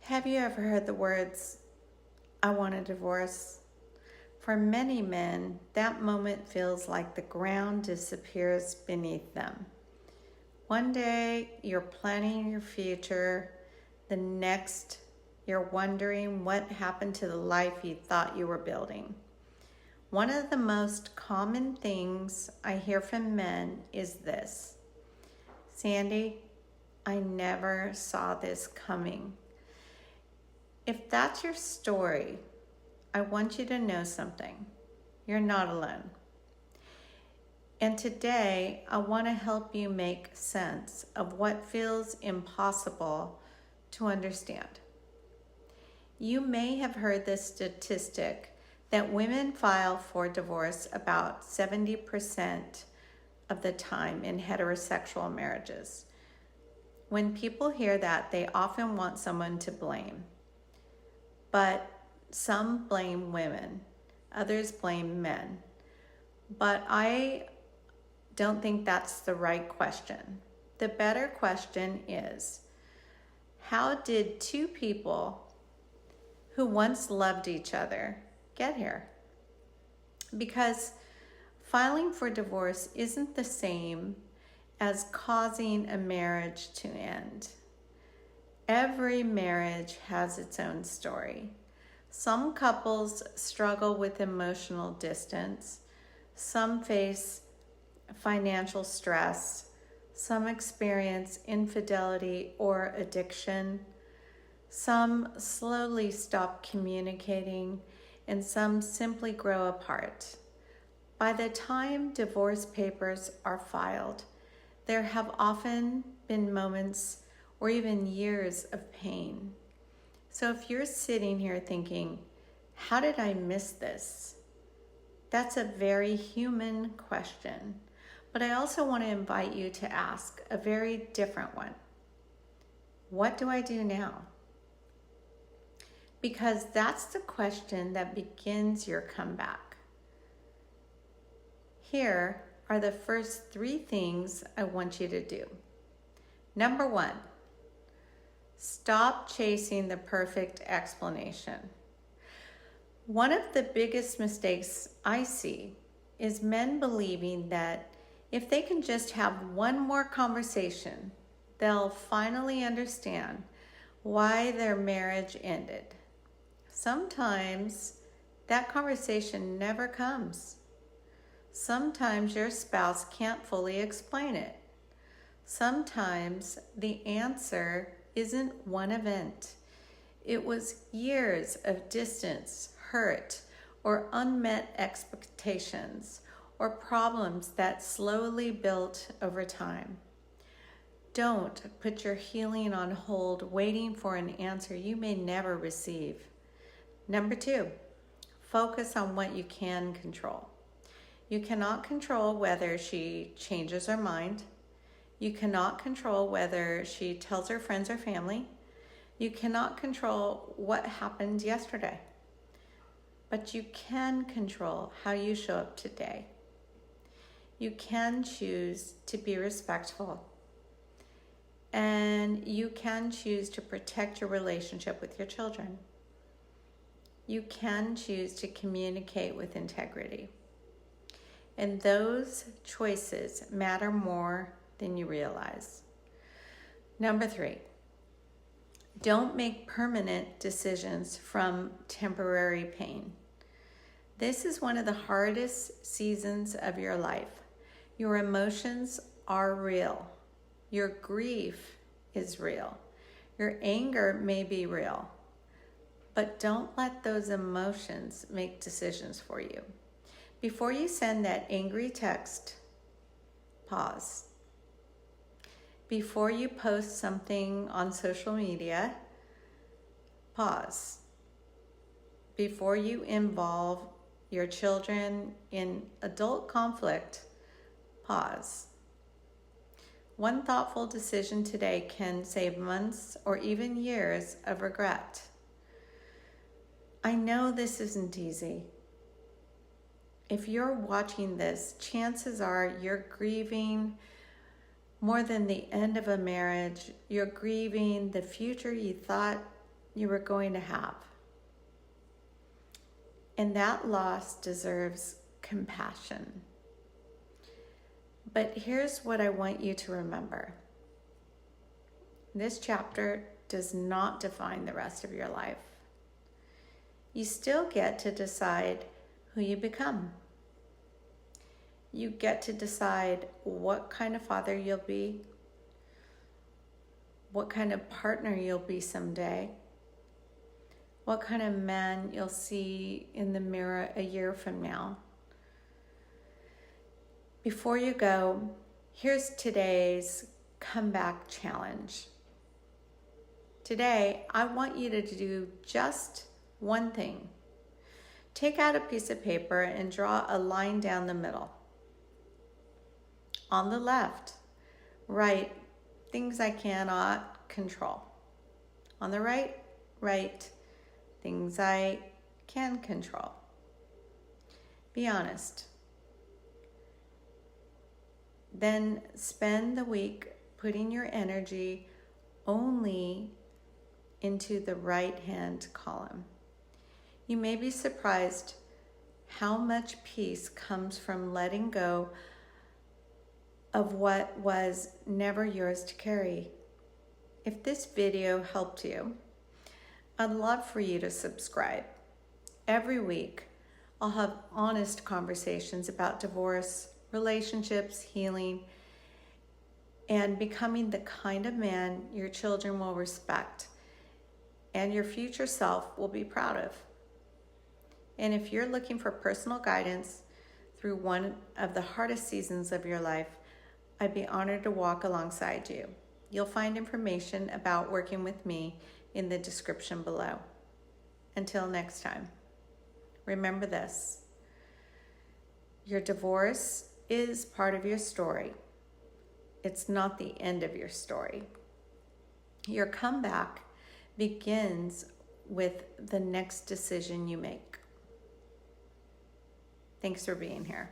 Have you ever heard the words, "I want a divorce"? For many men, that moment feels like the ground disappears beneath them. One day, you're planning your future. The next, you're wondering what happened to the life you thought you were building. One of the most common things I hear from men is this: "Sandy, I never saw this coming." If that's your story, I want you to know something. You're not alone. And today, I want to help you make sense of what feels impossible to understand. You may have heard this statistic that women file for divorce about 70% of the time in heterosexual marriages. When people hear that, they often want someone to blame. But some blame women, others blame men. But I don't think that's the right question. The better question is, how did two people who once loved each other get here? Because filing for divorce isn't the same as causing a marriage to end. Every marriage has its own story. Some couples struggle with emotional distance. Some face financial stress. Some experience infidelity or addiction. Some slowly stop communicating, and some simply grow apart. By the time divorce papers are filed, there have often been moments or even years of pain. So if you're sitting here thinking, "How did I miss this?" That's a very human question. But I also want to invite you to ask a very different one. What do I do now? Because that's the question that begins your comeback. Here are the first 3 things I want you to do. Number 1, stop chasing the perfect explanation. One of the biggest mistakes I see is men believing that if they can just have one more conversation, they'll finally understand why their marriage ended. Sometimes that conversation never comes. Sometimes your spouse can't fully explain it. Sometimes the answer isn't one event. It was years of distance, hurt, or unmet expectations, or problems that slowly built over time. Don't put your healing on hold waiting for an answer you may never receive. Number 2, focus on what you can control. You cannot control whether she changes her mind. You cannot control whether she tells her friends or family. You cannot control what happened yesterday. But you can control how you show up today. You can choose to be respectful. And you can choose to protect your relationship with your children. You can choose to communicate with integrity. And those choices matter more than you realize. Number 3, don't make permanent decisions from temporary pain. This is one of the hardest seasons of your life. Your emotions are real. Your grief is real. Your anger may be real. But don't let those emotions make decisions for you. Before you send that angry text, pause. Before you post something on social media, pause. Before you involve your children in adult conflict, pause. One thoughtful decision today can save months or even years of regret. I know this isn't easy. If you're watching this, chances are you're grieving more than the end of a marriage. You're grieving the future you thought you were going to have. And that loss deserves compassion. But here's what I want you to remember. This chapter does not define the rest of your life. You still get to decide who you become. You get to decide what kind of father you'll be, what kind of partner you'll be someday, what kind of man you'll see in the mirror a year from now. Before you go, here's today's comeback challenge. Today, I want you to do just one thing. Take out a piece of paper and draw a line down the middle. On the left, write things I cannot control. On the right, write things I can control. Be honest. Then spend the week putting your energy only into the right-hand column. You may be surprised how much peace comes from letting go of what was never yours to carry. If this video helped you, I'd love for you to subscribe. Every week, I'll have honest conversations about divorce, relationships, healing, and becoming the kind of man your children will respect and your future self will be proud of. And if you're looking for personal guidance through one of the hardest seasons of your life, I'd be honored to walk alongside you. You'll find information about working with me in the description below. Until next time, remember this: your divorce is part of your story. It's not the end of your story. Your comeback begins with the next decision you make. Thanks for being here.